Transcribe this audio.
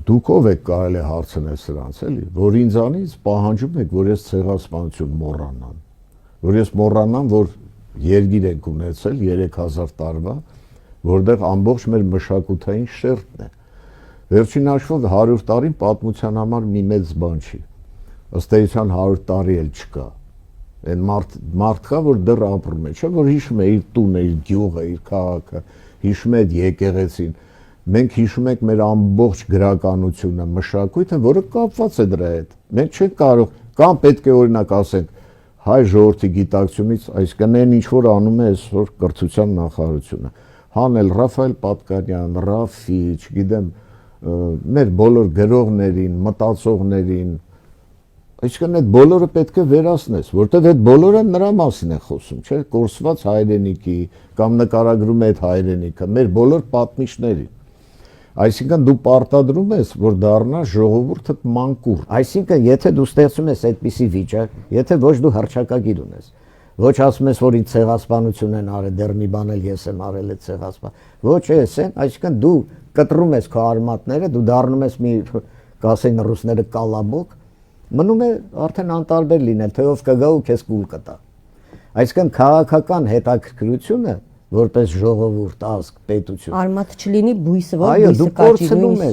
դուք ով եք կարելի է հարցնել սրանց, էլի, որ ինձանից պահանջում եք, որ ես ցեղասպանություն մոռանամ, որ ես մոռանամ, որ երգիր ենք ունեցել 3000 տարվա, որտեղ ամբողջ մեր մշակութային շերտն է։ Վերջին հաշվով 100 տարին պատմության համար մի մեծ բան չի։ Ըստ էության 100 տարի էլ չկա։ Այն մարդ կա, որ դեռ ապրում է, չէ՞ որ հիշում է իր տունը, իր գյուղը, իր քաղաքը, հիշում է այդ եկեղեցին։ Մենք հիշում ենք մեր ամբողջ գրականությունը, մշակույթը, որը կապված է դրա հետ։ Մենք չենք կարող, կամ պետք է օրինակ ասենք հայ ժողովրդի գիտակցությունից, այսինքն այն ինչ որ անում է այսօր կրթության նախարարությունը, հանել Ռաֆայել Պատկանյան, Ռաֆի, չգիտեմ, մեր բոլոր գրողներին, մտածողներին, այսինքն այդ բոլորը պետք է վերացնես, որտեղ այդ բոլորը նրա մասին է խոսում, չէ՞, կորսված հայրենիքի կամ նկարագրում է այդ հայրենիքը, մեր բոլոր պատմիչների։ Այսինքն դու պարտադրում ես, որ դառնա ժողովուրդը մանկուր։ Այսինքն, եթե դու ստեղծում ես այդպիսի վիճակ, եթե ոչ դու հռչակագիր ունես, ոչ ասում ես, որ ինձ ցեղասպանություն են արել, դեռ մի բան էլ ես եմ արել այդ ցեղասպան։ Ոչ էս են, այսինքն դու կտրում ես քո արմատները, դու դառնում ես մի, կասեն ռուսները կալաբոկ, մնում է արդեն անտարբեր լինել, թե ով կգա ու քեզ կուլ կտա։ Այսինքն քաղաքական հետաքրքրությունը որպես ժողովուրդ, ազգ, պետություն։ Արմատ չլինի բույսը, որ Այո, բույսը դու կորցնում ես,